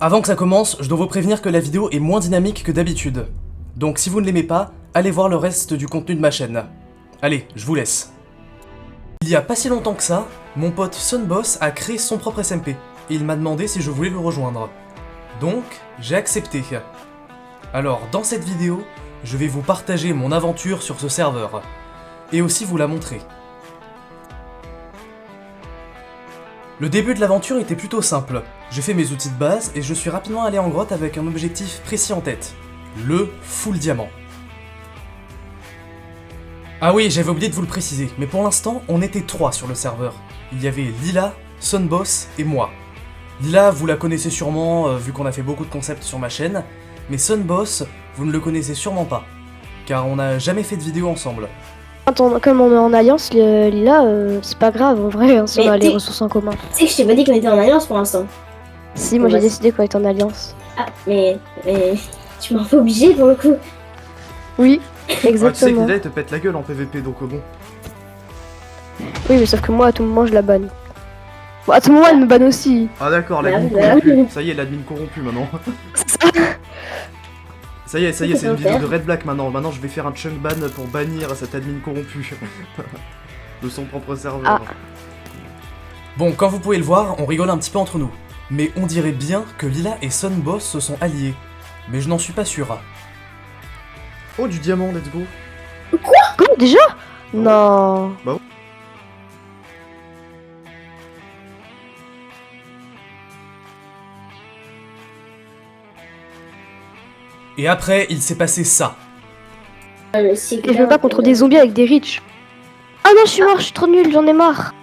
Avant que ça commence, je dois vous prévenir que la vidéo est moins dynamique que d'habitude. Donc si vous ne l'aimez pas, allez voir le reste du contenu de ma chaîne. Allez, je vous laisse. Il y a pas si longtemps que ça, mon pote Sunboss a créé son propre SMP, et il m'a demandé si je voulais le rejoindre. Donc, j'ai accepté. Alors, dans cette vidéo, je vais vous partager mon aventure sur ce serveur, et aussi vous la montrer. Le début de l'aventure était plutôt simple. J'ai fait mes outils de base et je suis rapidement allé en grotte avec un objectif précis en tête. Le full diamant. Ah oui, j'avais oublié de vous le préciser, mais pour l'instant, on était 3 sur le serveur. Il y avait Lila, Sunboss et moi. Lila, vous la connaissez sûrement, vu qu'on a fait beaucoup de concepts sur ma chaîne, mais Sunboss, vous ne le connaissez sûrement pas, car on n'a jamais fait de vidéo ensemble. Comme on est en alliance, Lila, c'est pas grave en vrai, hein, si on a les ressources en commun. Tu sais que je t'ai pas dit qu'on était en alliance pour l'instant. Si, moi j'ai décidé qu'on était en alliance. Ah, mais tu m'en fais obligé pour le coup. Oui, Ah, tu sais que exactement. Lila, elle te pète la gueule en PVP, donc bon. Oui, mais sauf que moi à tout moment je la banne. Bon, à tout moment elle me banne aussi. Ah d'accord, l'admin Bah, corrompu. Ça y est, l'admin corrompu maintenant. Ça y est, c'est une vidéo de Red Black maintenant. Maintenant, je vais faire un chunk ban pour bannir cet admin corrompu de son propre serveur. Ah. Bon, comme vous pouvez le voir, on rigole un petit peu entre nous. Mais on dirait bien que Lila et Sunboss se sont alliés. Mais je n'en suis pas sûr. Oh, du diamant, let's go. Quoi déjà? Non. Et après, il s'est passé ça. Et je me bats contre des zombies avec des riches. Ah non, je suis mort, je suis trop nul, j'en ai marre.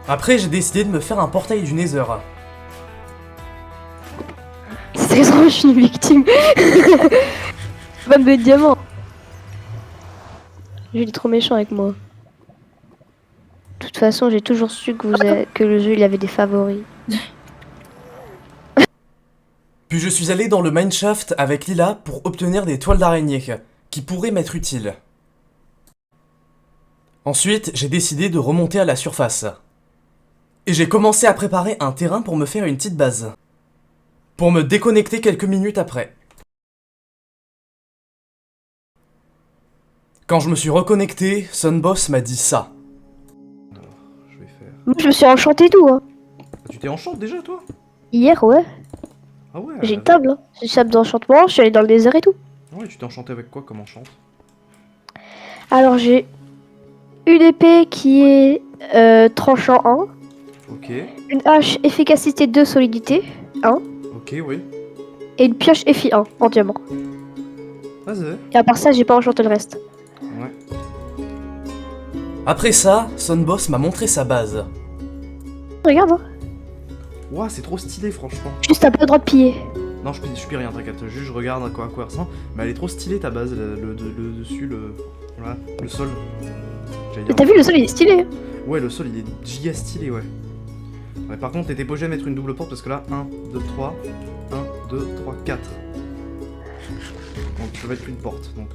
Après, j'ai décidé de me faire un portail du Nether. C'est très drôle, je suis une victime. Pas de diamant. Il est trop méchant avec moi. De toute façon, j'ai toujours su que le jeu il avait des favoris. Puis je suis allé dans le mineshaft avec Lila pour obtenir des toiles d'araignée, qui pourraient m'être utiles. Ensuite, j'ai décidé de remonter à la surface. Et j'ai commencé à préparer un terrain pour me faire une petite base. Pour me déconnecter quelques minutes après. Quand je me suis reconnecté, Sunboss m'a dit ça. Alors, je vais faire. Moi, je me suis enchanté tout, hein. Ah, tu t'es enchant déjà, toi? Hier, ouais. Ah ouais. J'ai une table, hein. J'ai une table d'enchantement, je suis allé dans le désert et tout. Ouais, tu t'es enchanté avec quoi comme enchant? Alors, j'ai une épée qui est tranchant 1, Ok, une hache efficacité 2 solidité 1, ok, oui. et une pioche effi 1 en diamant. Vas-y. Et à part ça, j'ai pas enchanté le reste. Ouais. Après ça, Sunboss m'a montré sa base. Regarde, hein. Ouah, c'est trop stylé, franchement. Juste t'as pas le droit de piller. Non, je pille rien, t'inquiète. Juste, je regarde à quoi elle ressemble. Mais elle est trop stylée, ta base. Le dessus, voilà, le sol. J'allais Mais dire- t'as vu, le sol il est stylé. Ouais, le sol, il est giga stylé, ouais. Ouais, par contre, t'étais pas obligé de mettre une double porte parce que là, 1, 2, 3, 1, 2, 3, 4. Donc, je peux mettre qu'une porte. Donc,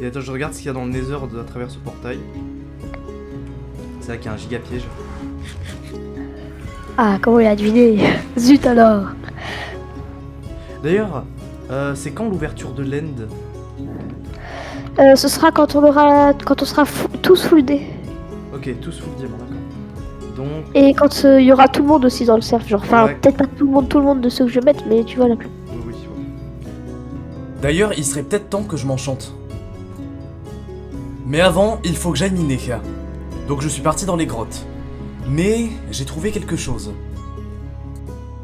Et attends, je regarde ce qu'il y a dans le Nether à travers ce portail. C'est là qu'il y a un giga piège. Ah, comment il a deviné. Zut alors. D'ailleurs, c'est quand l'ouverture de l'end? Ce sera quand on sera tous full D. Ok, tous full diamant, d'accord. Donc, Et quand il y aura tout le monde aussi dans le serve. Genre, enfin, Ouais. peut-être pas tout le monde de ceux que je vais mettre, mais tu vois la plus. oui, oui, ouais. D'ailleurs, il serait peut-être temps que je m'enchante. Mais avant, il faut que j'aille miner. Donc je suis parti dans les grottes. Mais j'ai trouvé quelque chose.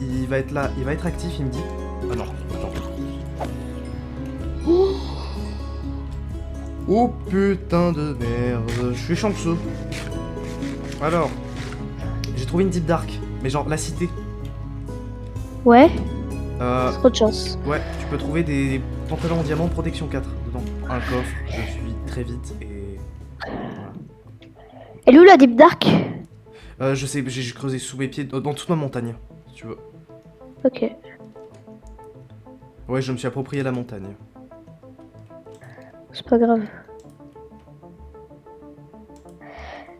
Il va être là, il va être actif, il me dit. Ah non, attends. Oh putain de merde, je suis chanceux. Alors, j'ai trouvé une deep dark, mais genre la cité. Ouais, Euh, trop de chance. ouais, tu peux trouver des pantalons en diamant protection 4 dedans. Un coffre, je suis très vite et... Voilà. Elle est où la Deep Dark? Je sais, j'ai creusé sous mes pieds, dans toute ma montagne, si tu veux. Ok. Ouais, je me suis approprié la montagne. C'est pas grave.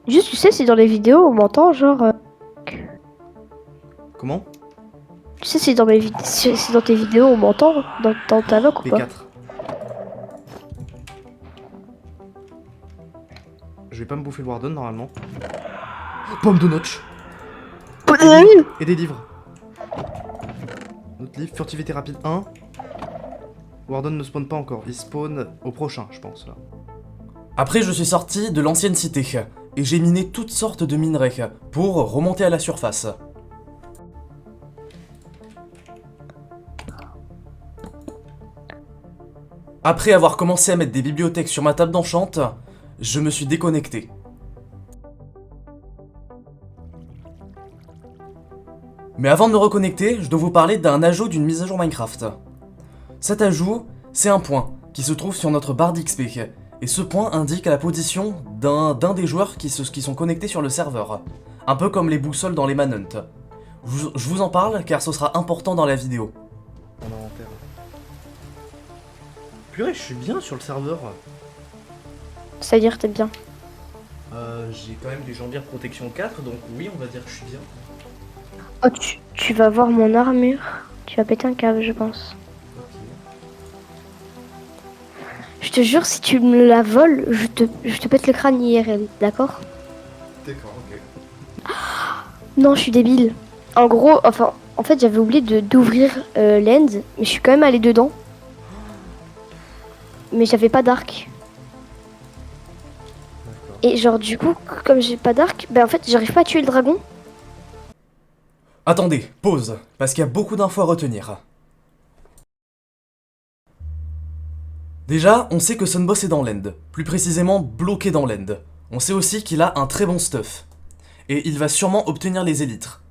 Juste, tu sais, si dans les vidéos on m'entend, genre. Comment? Tu sais, si dans, si dans tes vidéos on m'entend, dans ta voix ou pas? P4. Je vais pas me bouffer le Warden normalement. Pomme de notch. Et des livres. Notre livre, furtivité rapide 1. Warden ne spawn pas encore, il spawn au prochain, je pense là. Après, je suis sorti de l'ancienne cité et j'ai miné toutes sortes de minerais pour remonter à la surface. Après avoir commencé à mettre des bibliothèques sur ma table d'enchante, je me suis déconnecté. Mais avant de me reconnecter, je dois vous parler d'un ajout d'une mise à jour Minecraft. Cet ajout, c'est un point qui se trouve sur notre barre d'XP, et ce point indique la position d'un des joueurs qui sont connectés sur le serveur, un peu comme les boussoles dans les Manhunt. Je vous en parle car ce sera important dans la vidéo. En inventaire. Purée, je suis bien sur le serveur. C'est-à-dire, t'es bien. J'ai quand même des jambières protection 4, donc oui, on va dire que je suis bien. Oh, tu vas voir mon armure. Tu vas péter un câble, je pense. Je te jure, si tu me la voles, je te pète le crâne IRL, d'accord? D'accord, ok. Non, je suis débile. En gros, enfin, en fait, j'avais oublié d'ouvrir l'end, mais je suis quand même allé dedans. Mais j'avais pas d'arc. D'accord. Et genre, du coup, comme j'ai pas d'arc, ben en fait, j'arrive pas à tuer le dragon. Attendez, pause, parce qu'il y a beaucoup d'infos à retenir. Déjà, on sait que Sunboss est dans l'end, plus précisément bloqué dans l'end. On sait aussi qu'il a un très bon stuff, et il va sûrement obtenir les élytres.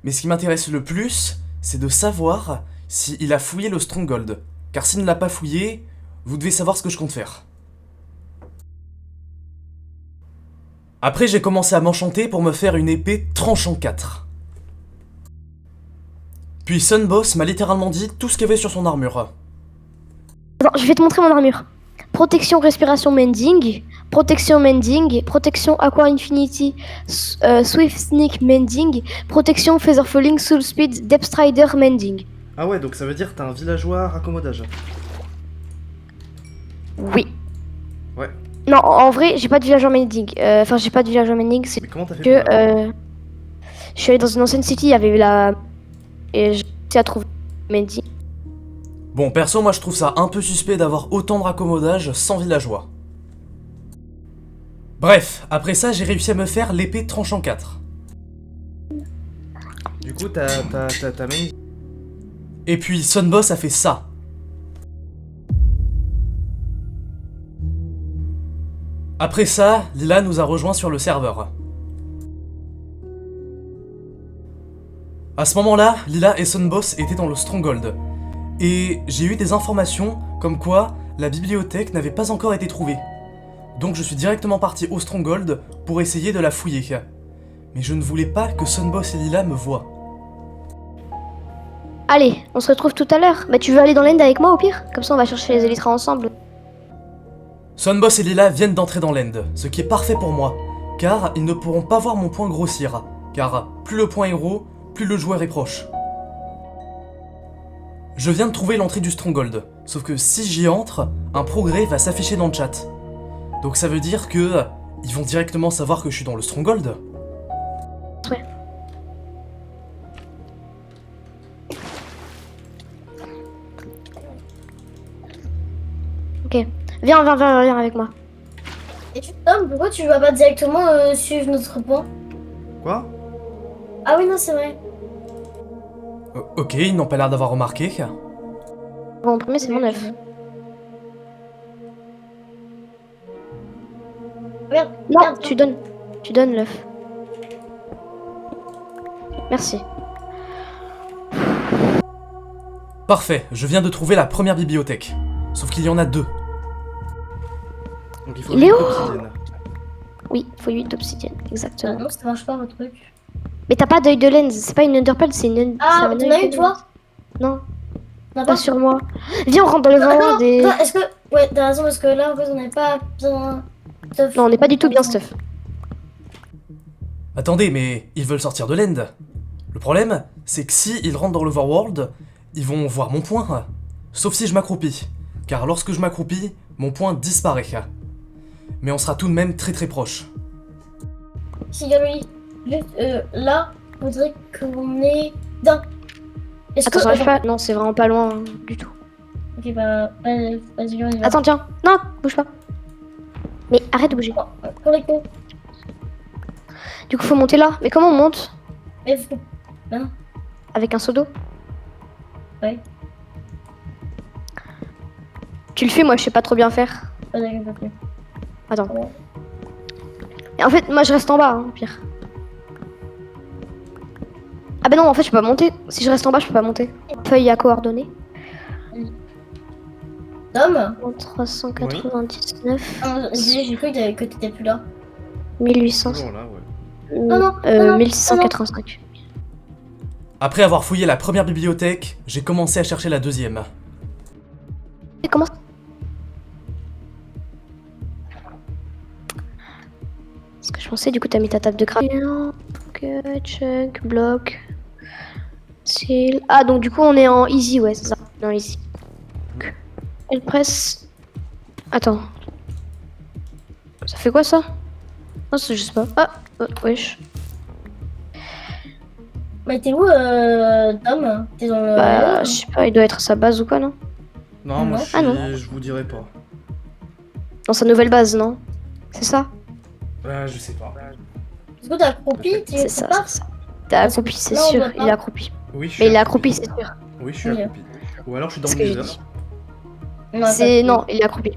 Mais ce qui m'intéresse le plus, c'est de savoir s'il a fouillé le Stronghold, car s'il ne l'a pas fouillé, vous devez savoir ce que je compte faire. Après, j'ai commencé à m'enchanter pour me faire une épée tranchant 4. Puis Sunboss m'a littéralement dit tout ce qu'il y avait sur son armure. Attends, je vais te montrer mon armure. Protection, respiration, mending. Protection, mending. Protection, aqua infinity. Swift sneak, mending. Protection, feather falling, soul speed, depth strider, mending. Ah ouais, donc ça veut dire que t'as un villageois raccommodage. Oui. Ouais. Non, en vrai, j'ai pas de villageois mending. Enfin, j'ai pas de villageois mending, c'est Mais comment t'as fait que pour l'avoir je suis allée dans une ancienne city, il y avait la... Et j'ai réussi à trouver mending. Bon, perso, moi je trouve ça un peu suspect d'avoir autant de raccommodage sans villageois. Bref, après ça, j'ai réussi à me faire l'épée tranchant 4. Du coup, t'as même... Et puis Sunboss a fait ça. Après ça, Lila nous a rejoints sur le serveur. À ce moment-là, Lila et Sunboss étaient dans le Stronghold. Et j'ai eu des informations comme quoi la bibliothèque n'avait pas encore été trouvée. Donc je suis directement parti au Stronghold pour essayer de la fouiller. Mais je ne voulais pas que Sunboss et Lila me voient. Allez, on se retrouve tout à l'heure. Bah, tu veux aller dans l'end avec moi au pire? Comme ça, on va chercher les élytres ensemble. Sunboss et Lila viennent d'entrer dans l'end, ce qui est parfait pour moi, car ils ne pourront pas voir mon point grossir, car plus le point est gros, plus le joueur est proche. Je viens de trouver l'entrée du Stronghold, sauf que si j'y entre, un progrès va s'afficher dans le chat. Donc ça veut dire que ils vont directement savoir que je suis dans le Stronghold. Ouais. Ok. Viens avec moi. Et Tom, pourquoi tu vas pas directement suivre notre point? Quoi? Ah oui, non, c'est vrai. Ok, ils n'ont pas l'air d'avoir remarqué. Bon, en premier, c'est mon œuf. Regarde, Non, regarde, tu donnes l'œuf. Merci. Parfait, je viens de trouver la première bibliothèque. Sauf qu'il y en a deux. Donc il faut Il est où? l'obsidienne. Oui, faut 8 d'obsidienne, Ah exactement. non, ça marche pas votre truc. Mais t'as pas d'œil de lens, c'est pas une underpearl, c'est une... Ah, c'est un t'en œil as de eu toi? Non, Non, pas sur moi. Viens, on rentre dans le Non, Overworld et... non, est-ce que... Ouais, t'as raison, parce que là, en fait, on n'est pas bien... Non, on n'est pas du tout bien stuff. Attendez, mais ils veulent sortir de l'end. Le problème, c'est que si ils rentrent dans l'Overworld, ils vont voir mon point. Sauf si je m'accroupis. Car lorsque je m'accroupis, mon point disparaît. Mais on sera tout de même très très proche. Si, Galoli, juste là, on dirait qu'on est dans... Est-ce Attends, que... j'arrive pas. Non, c'est vraiment pas loin du tout. Ok, bah, vas-y, on y va. Attends, tiens. Non, bouge pas. Mais arrête de bouger. Pour les coups. Du coup, faut monter là. Mais comment on monte? Mais faut... Hein? Avec un seau d'eau? Ouais. Tu le fais, moi je sais pas trop bien faire. Pas d'accord, ok. Attends. Ouais. Et en fait, moi je reste en bas, hein, pire. Ah bah non, en fait je peux pas monter. Si je reste en bas, je peux pas monter. Feuille à coordonnées. Tom 399, ah, j'ai cru que t'étais plus là. 1800, Toujours là, ouais. non, 1685. Après avoir fouillé la première bibliothèque, j'ai commencé à chercher la deuxième. Et comment... Ce que je pensais, du coup t'as mis ta table de craft. Check, bloc. Seal. Ah donc du coup on est en easy, ouais c'est ça. Non, easy. Elle presse. Attends. Ça fait quoi ça? Non, c'est juste pas. Ah, wesh. Mais t'es où, Tom? T'es dans le... Bah, je sais pas, il doit être à sa base ou quoi, non? Non, moi Ah, non. je vous dirai pas. Dans sa nouvelle base, non? C'est ça? Je sais pas. Est-ce que t'es accroupi? C'est ça, c'est ça. T'es accroupi, c'est Là, on sûr. voit pas. Il est accroupi. Oui, je suis Mais il est accroupi, c'est sûr. Oui, je suis Oui. accroupi. Ou alors je suis dans C'est ce le que j'ai nether. dit. Non, C'est... pas- Non, il est accroupi.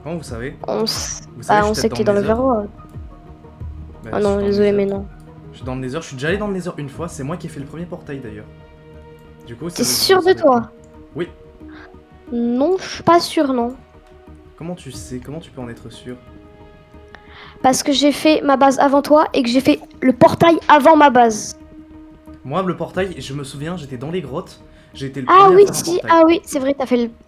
Comment vous savez? On, Vous savez, bah, je on suis sait que peut-être t'es dans le nether. verrou. Bah, Ah je suis non, dans le désolé, nether. mais non. Je suis dans le nether, je suis déjà allé dans le nether une fois, c'est moi qui ai fait le premier portail d'ailleurs. Du coup, ça T'es veut- sûr ça de veut- toi? Oui. Non, je suis pas sûr, non. Comment tu sais? Comment tu peux en être sûr? Parce que j'ai fait ma base avant toi et que j'ai fait le portail avant ma base. Moi, le portail, je me souviens, j'étais dans les grottes, j'ai été le Ah premier oui, à faire un si, portail. ah oui, c'est vrai,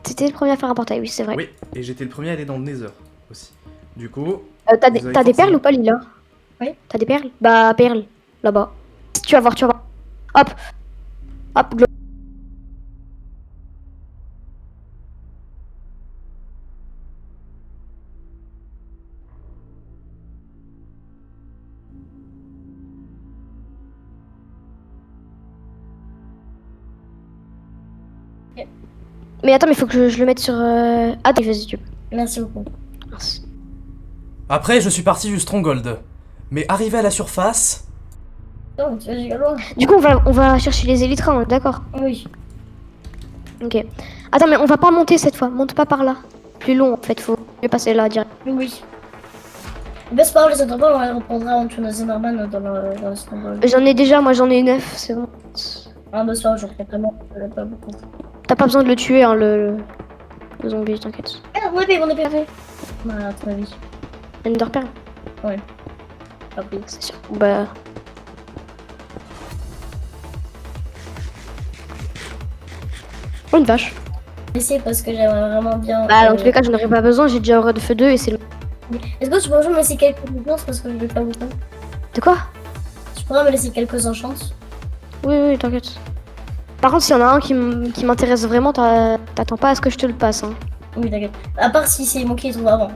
t'étais le premier à faire un portail, oui, c'est vrai. Oui, et j'étais le premier à aller dans le nether aussi. Du coup, T'as des, Vous avez t'as des perles forcément- ou pas, Lila? Oui. T'as des perles? Bah, perles, là-bas. Tu vas voir, tu vas voir. Hop. Hop, Mais attends, mais faut que je le mette sur... Ah, vas-y, tu peux. Merci beaucoup. Merci. Après, je suis parti du Stronghold. Mais arrivé à la surface, Non, tu vas jusqu'à loin. Du coup, on va chercher les élytres, on est d'accord? Oui. Ok. Attends, mais on va pas monter cette fois. Monte pas par là. Plus long, en fait, faut mieux passer là, direct. Oui. Mais c'est pas grave, les autres balles, on les reprendra en tuant Zimmerman dans le snowball. J'en ai déjà, moi j'en ai 9, c'est bon. Ah bah ça, j'en reprends tellement, j'en ai pas beaucoup. T'as pas besoin de le tuer, hein, le zombie, t'inquiète. Ah, mon épée. Voilà, très vite. Ender Pearl, Pas pris. c'est sûr. Bah... Oh, une vache. Essayer parce que j'aimerais vraiment bien. Bah, dans tous les cas, j'en aurais pas besoin, j'ai déjà Aura de Feu 2 et c'est le... Est-ce que tu pourrais me laisser quelques enchances parce que je vais pas beaucoup. De quoi? Tu pourrais me laisser quelques enchances? Oui, t'inquiète. Par contre, s'il y en a un qui m'intéresse vraiment, t'attends pas à ce que je te le passe, hein. Oui, t'inquiète. À part si c'est moi qui les trouve avant.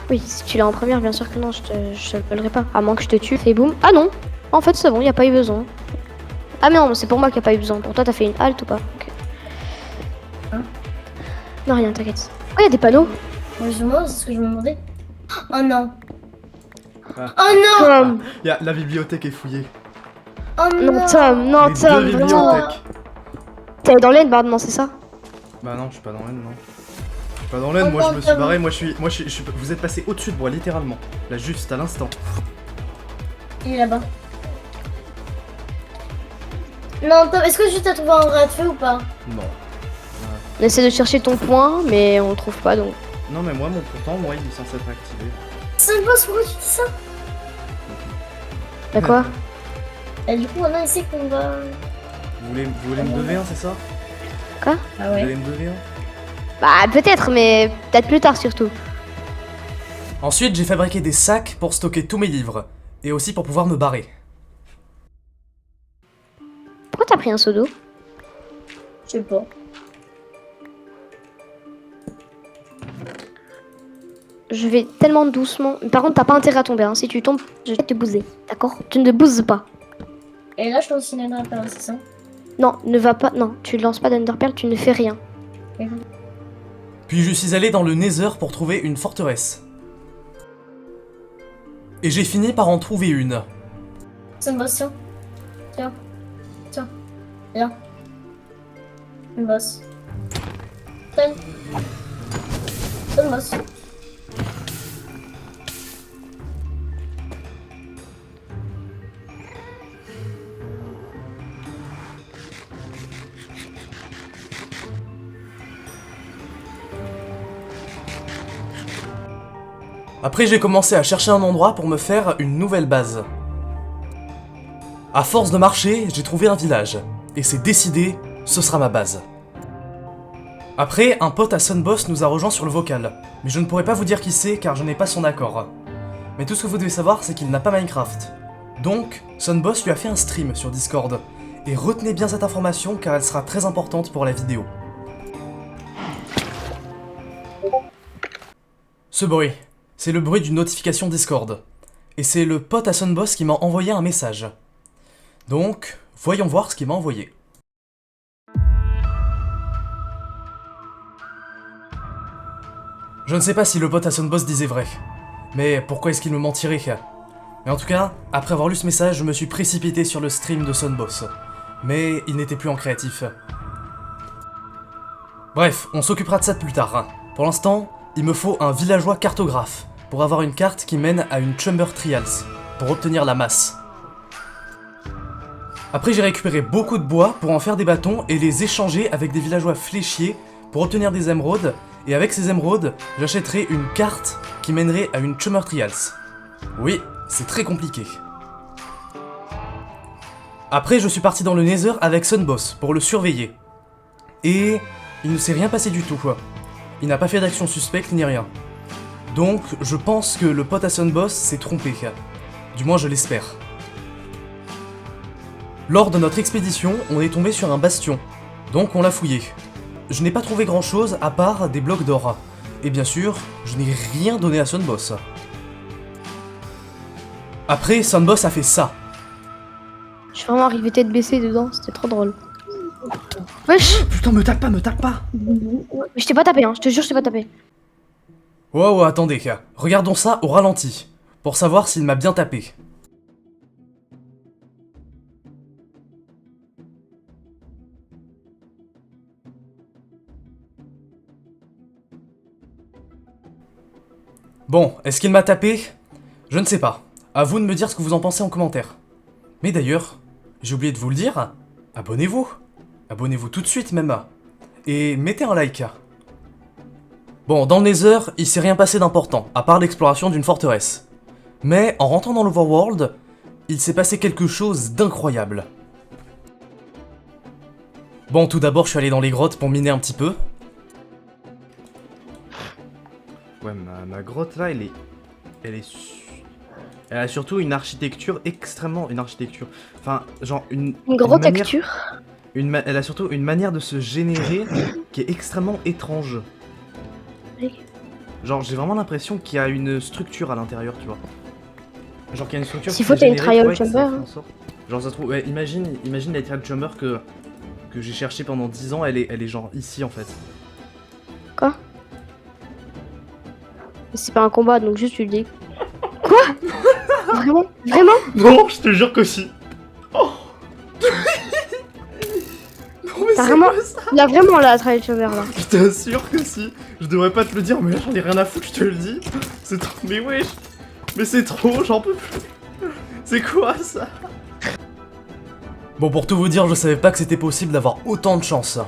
Oui, si tu l'as en première, bien sûr que non, je te le volerai pas. À moins que je te tue, fais boum. Ah non, en fait c'est bon, y a pas eu besoin. Ah mais non, c'est pour moi qu'il y a pas eu besoin. Pour toi, t'as fait une halte ou pas? Ok. Hein? Non, rien, t'inquiète. Oh, y a des panneaux. Moi, justement, c'est ce que je me demandais. Oh non. Ah. Oh non. Tom, La bibliothèque est fouillée. Oh non. non, Tom, non, Les Tom, deux vraiment. bibliothèques. T'es dans l'Endbard, non, c'est ça? Bah non, je suis pas dans l'aine, non. Je suis pas dans l'aine, moi je me suis barré, moi je suis... Vous êtes passé au-dessus de moi, littéralement. Là, juste à l'instant. Il est là-bas. Non, Tom, est-ce que juste t'as trouvé un rat de feu ou pas? Non. On essaie de chercher ton point, mais on le trouve pas, donc... Non mais moi, pourtant, moi il est censé être activé. C'est un boss, pourquoi tu dis ça? Bah quoi? Et du coup, maintenant, il sait qu'on va... Vous voulez me 2v1, c'est ça? Ah Vous ouais. voulez me 2v1? Bah peut-être, mais peut-être plus tard surtout. Ensuite, j'ai fabriqué des sacs pour stocker tous mes livres, et aussi pour pouvoir me barrer. Pourquoi t'as pris un seau d'eau? Je sais pas. Je vais tellement doucement. Par contre, t'as pas intérêt à tomber, hein. Si tu tombes, je vais te bouser, d'accord? Tu ne bouses pas. Et là, je lance une Enderpearl, c'est ça? Non, ne va pas. Non, tu ne lances pas d'Enderpearl, tu ne fais rien. Puis je suis allé dans le Nether pour trouver une forteresse. Et j'ai fini par en trouver une. C'est une bosse, tiens. Tiens. Tiens. Là. Une bosse. Tiens. C'est une bosse. Après, j'ai commencé à chercher un endroit pour me faire une nouvelle base. À force de marcher, j'ai trouvé un village. Et c'est décidé, ce sera ma base. Après, un pote à Sunboss nous a rejoint sur le vocal. Mais je ne pourrais pas vous dire qui c'est car je n'ai pas son accord. Mais tout ce que vous devez savoir, c'est qu'il n'a pas Minecraft. Donc, Sunboss lui a fait un stream sur Discord. Et retenez bien cette information car elle sera très importante pour la vidéo. Ce bruit, c'est le bruit d'une notification Discord. Et c'est le pote à Sunboss qui m'a envoyé un message. Donc, voyons voir ce qu'il m'a envoyé. Je ne sais pas si le pote à Sunboss disait vrai. Mais pourquoi est-ce qu'il me mentirait? Mais en tout cas, après avoir lu ce message, je me suis précipité sur le stream de Sunboss. Mais il n'était plus en créatif. Bref, on s'occupera de ça plus tard. Pour l'instant, il me faut un villageois cartographe pour avoir une carte qui mène à une Chamber Trials, pour obtenir la masse. Après, j'ai récupéré beaucoup de bois pour en faire des bâtons et les échanger avec des villageois fléchiers pour obtenir des émeraudes, et avec ces émeraudes, j'achèterai une carte qui mènerait à une Chamber Trials. Oui, c'est très compliqué. Après, je suis parti dans le Nether avec Sunboss pour le surveiller. Et il ne s'est rien passé du tout. Il n'a pas fait d'action suspecte ni rien. Donc, je pense que le pote à Sunboss s'est trompé. Du moins, je l'espère. Lors de notre expédition, on est tombé sur un bastion. Donc, on l'a fouillé. Je n'ai pas trouvé grand chose à part des blocs d'or. Et bien sûr, je n'ai rien donné à Sunboss. Après, Sunboss a fait ça. Je suis vraiment arrivé tête baissée dedans, c'était trop drôle. Wesh! Putain, me tape pas, me tape pas! Mais je t'ai pas tapé, hein, je te jure, je t'ai pas tapé. Wow, attendez, regardons ça au ralenti, pour savoir s'il m'a bien tapé. Bon, est-ce qu'il m'a tapé? Je ne sais pas. À vous de me dire ce que vous en pensez en commentaire. Mais d'ailleurs, j'ai oublié de vous le dire, abonnez-vous. Abonnez-vous tout de suite même. Et mettez un like. Bon, dans le Nether, il s'est rien passé d'important, à part l'exploration d'une forteresse. Mais en rentrant dans l'Overworld, il s'est passé quelque chose d'incroyable. Bon, tout d'abord, je suis allé dans les grottes pour miner un petit peu. Ouais, ma grotte là, elle a surtout une architecture extrêmement... Enfin, genre une grosse manière- texture. Elle a surtout une manière de se générer qui est extrêmement étrange. Oui. Genre, j'ai vraiment l'impression qu'il y a une structure à l'intérieur, tu vois. Genre qu'il y a une structure S'il qui faut, s'est t'as une générée, trial ouais, que ça chamber, fait en sorte- Genre, ça se trouve... Ouais, imagine la trial chamber que j'ai cherché pendant 10 ans, elle est genre ici, en fait. Quoi? C'est pas un combat, donc juste tu le dis. Quoi? Vraiment? Vraiment? Non, je te jure que si. Oh. Non, mais T'as c'est vraiment- quoi ça? Il y a vraiment la trial chamber là. Je t'assure que si. Je devrais pas te le dire, mais là j'en ai rien à foutre, je te le dis. C'est trop... Mais wesh. Mais c'est trop, j'en peux plus. C'est quoi ça? Bon, pour tout vous dire, je savais pas que c'était possible d'avoir autant de chance.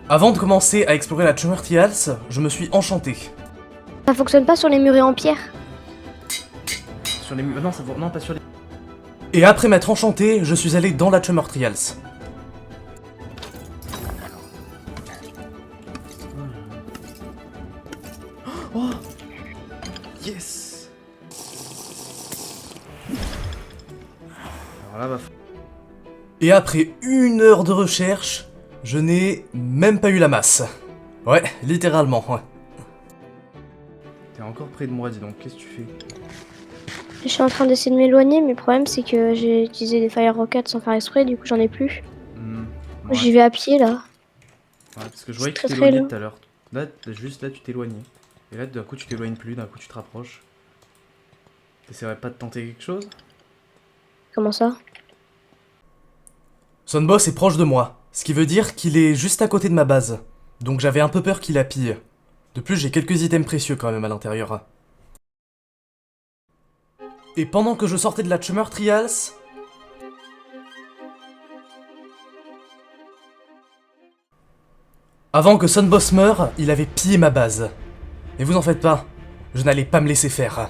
Avant de commencer à explorer la Chamber Trials, je me suis enchanté. Ça fonctionne pas sur les murets en pierre? Sur les... Non, ça... non, pas sur les... Et après m'être enchanté, je suis allé dans la Chummer Trials. Oh yes. Alors là, Et après 1 heure de recherche, je n'ai même pas eu la masse. Ouais, littéralement, ouais. T'es encore près de moi, dis donc, qu'est-ce que tu fais? Je suis en train d'essayer de m'éloigner, mais le problème c'est que j'ai utilisé des fire rockets sans faire exprès, du coup j'en ai plus. Ouais. J'y vais à pied là. Ouais, parce que je voyais que C'est tu très t'éloignais long. tout à l'heure. Là, juste là, tu t'éloignais. Et là, d'un coup, tu t'éloignes plus, d'un coup, tu te rapproches. T'essaierais pas de tenter quelque chose? Comment ça? Son boss est proche de moi, ce qui veut dire qu'il est juste à côté de ma base. Donc j'avais un peu peur qu'il la pille. De plus, j'ai quelques items précieux quand même à l'intérieur. Et pendant que je sortais de la Chummer Trials, avant que Son Boss meure, il avait pillé ma base. Et vous en faites pas, je n'allais pas me laisser faire.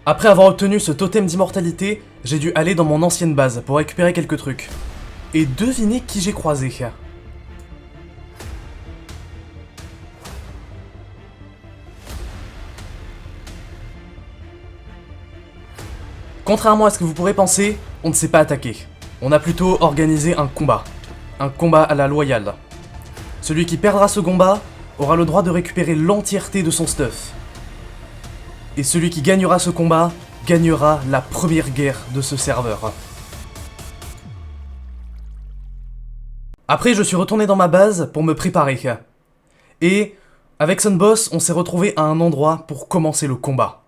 Après avoir obtenu ce totem d'immortalité, j'ai dû aller dans mon ancienne base pour récupérer quelques trucs. Et devinez qui j'ai croisé. Contrairement à ce que vous pourrez penser, on ne s'est pas attaqué. On a plutôt organisé un combat. Un combat à la loyale. Celui qui perdra ce combat aura le droit de récupérer l'entièreté de son stuff. Et celui qui gagnera ce combat gagnera la première guerre de ce serveur. Après, je suis retourné dans ma base pour me préparer. Et, avec Son Boss, on s'est retrouvé à un endroit pour commencer le combat.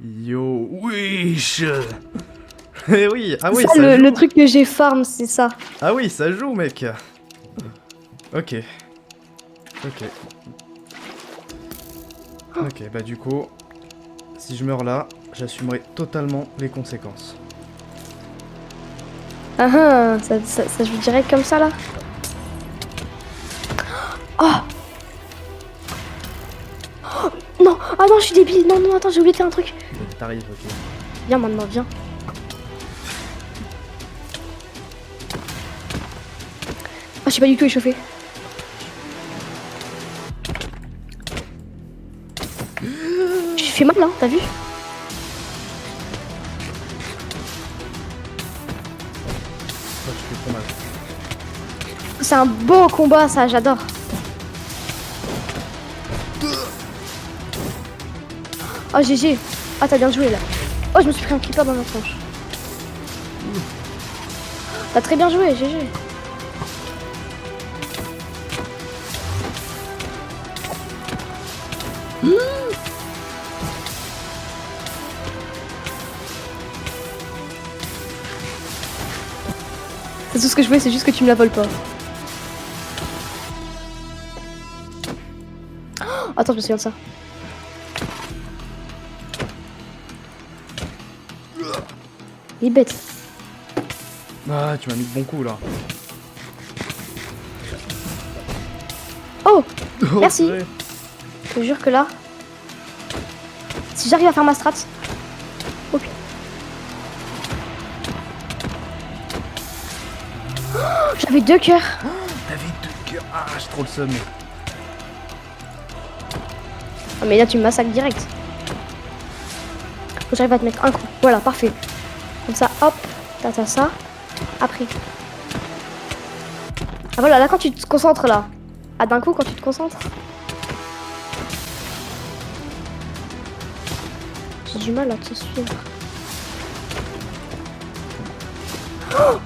Yo, wesh. Eh oui, ah oui, ça, ça joue. le truc que j'ai farm, c'est ça. Ah oui, ça joue, mec. Ok. Ok. Ok, bah du coup, si je meurs là, j'assumerai totalement les conséquences. Ah ah, ça joue direct comme ça là. Oh, oh non, ah non, je suis débile. Non, non, attends, j'ai oublié de faire un truc. T'arrives, ok. Viens maintenant, viens. Ah, je suis pas du tout échauffé. Je fais mal, hein, t'as vu? Oh, tu fais trop mal. C'est un beau combat, ça, j'adore. Oh, GG. Ah, t'as bien joué là. Oh, je me suis pris un creeper dans la tronche. T'as très bien joué, GG. C'est tout ce que je voulais, c'est juste que tu me la voles pas. Oh, attends, je me souviens de ça. Il est bête. Ah, tu m'as mis de bons coups là. Oh, merci. purée. Je te jure que là, si j'arrive à faire ma strat. Ok. Oh, j'avais 2 cœurs. T'avais 2 cœurs. Ah, j'ai trop le seum. Ah, mais là, tu me massacres direct. Faut que j'arrive à te mettre un coup. Voilà, parfait. Comme ça, hop, t'as ça. Après. Ah voilà, là, quand tu te concentres là. Ah, d'un coup, quand tu te concentres. J'ai du mal à te suivre. Oh,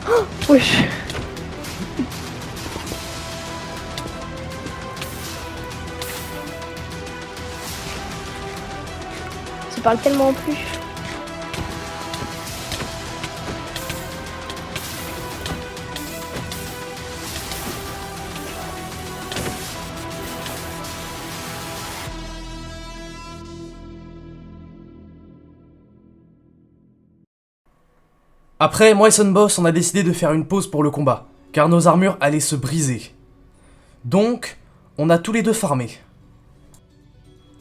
oh wesh. Tu parles tellement en plus. Après, moi et Sunboss, on a décidé de faire une pause pour le combat, car nos armures allaient se briser. Donc, on a tous les deux farmé.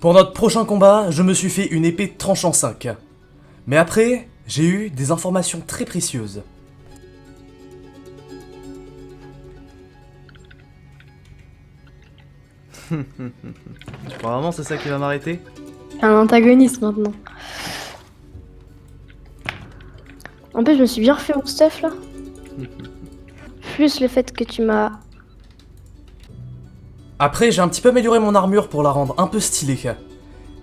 Pour notre prochain combat, je me suis fait une épée tranchant 5. Mais après, j'ai eu des informations très précieuses. Tu crois vraiment c'est ça qui va m'arrêter? Un antagoniste maintenant. En plus, je me suis bien refait mon stuff là. Plus le fait que tu m'as... Après, j'ai un petit peu amélioré mon armure pour la rendre un peu stylée.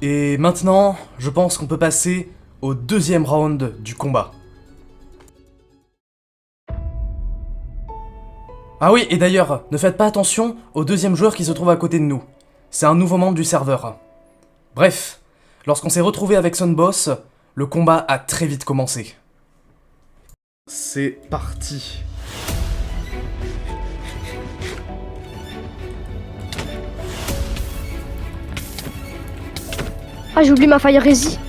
Et maintenant, je pense qu'on peut passer au deuxième round du combat. Ah oui, et d'ailleurs, ne faites pas attention au deuxième joueur qui se trouve à côté de nous. C'est un nouveau membre du serveur. Bref, lorsqu'on s'est retrouvé avec Sunboss, le combat a très vite commencé. C'est parti. Ah, j'ai oublié ma fire resi.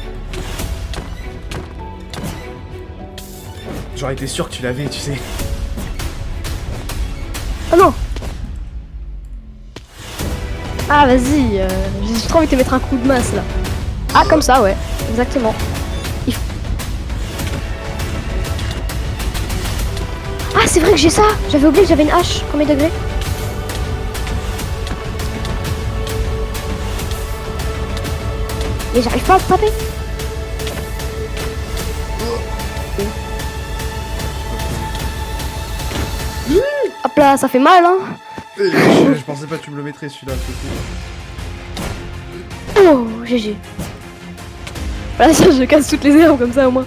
J'aurais été sûr que tu l'avais, tu sais. Oh non. Ah, vas-y, j'ai trop envie de te mettre un coup de masse là. Ah, comme ça, ouais, exactement. Ah, c'est vrai que j'ai ça. J'avais oublié que j'avais une hache. Premier degré. Mais j'arrive pas à te taper. Hop là, ça fait mal, hein. Je pensais pas que tu me le mettrais celui-là. Oh, GG. Voilà, ça, je casse toutes les herbes comme ça au moins.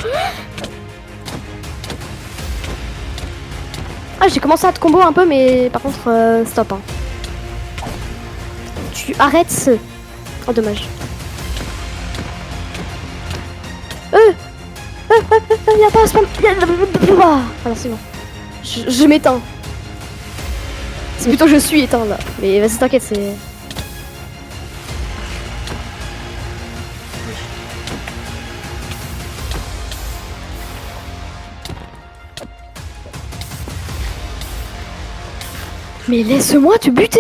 Ah, j'ai commencé à te combo un peu, mais par contre, stop. Hein. Tu arrêtes ce... Oh, dommage. Y'a pas un spam. Alors c'est bon. Je m'éteins. C'est plutôt que je suis éteint là. Mais vas-y, t'inquiète, c'est... Mais laisse-moi te buter.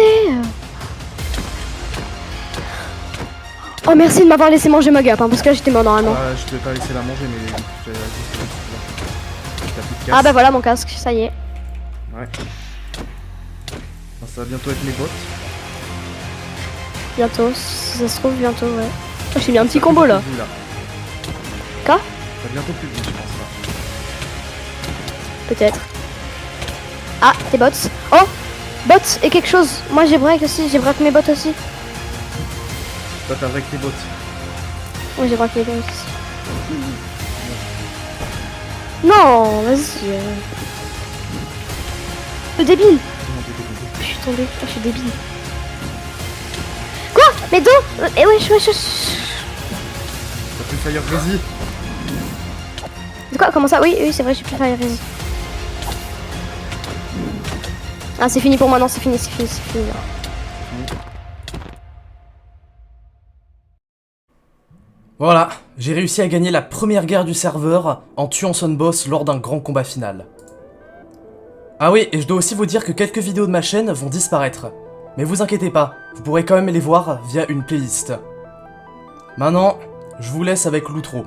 Oh merci de m'avoir laissé manger ma gap, hein, parce que là j'étais mort normalement. Je te vais pas laisser la manger, mais je t'ai Ah bah voilà mon casque, ça y est. Ouais. Ça va bientôt être mes bottes. Bientôt, si ça se trouve bientôt, ouais. Oh, j'ai mis un petit combo là. Quoi? T'as bientôt plus de vie, je pense là. Peut-être. Ah, tes bots. Oh, bots et quelque chose. Moi j'ai break aussi, j'ai break mes bots aussi. Toi t'as break tes bottes. Oui, j'ai break mes bots aussi. Non, vas-y. Le débile. Je suis tombée, oh, je suis débile. Quoi? Mais d'où? Eh ouais, T'as plus fire resi. De quoi? Comment ça? Oui, oui, c'est vrai, j'ai plus fire resi. Ah, c'est fini pour moi, non, c'est fini, c'est fini, c'est fini. Voilà, j'ai réussi à gagner la première guerre du serveur en tuant Sunboss lors d'un grand combat final. Ah oui, et je dois aussi vous dire que quelques vidéos de ma chaîne vont disparaître. Mais vous inquiétez pas, vous pourrez quand même les voir via une playlist. Maintenant, je vous laisse avec l'outro.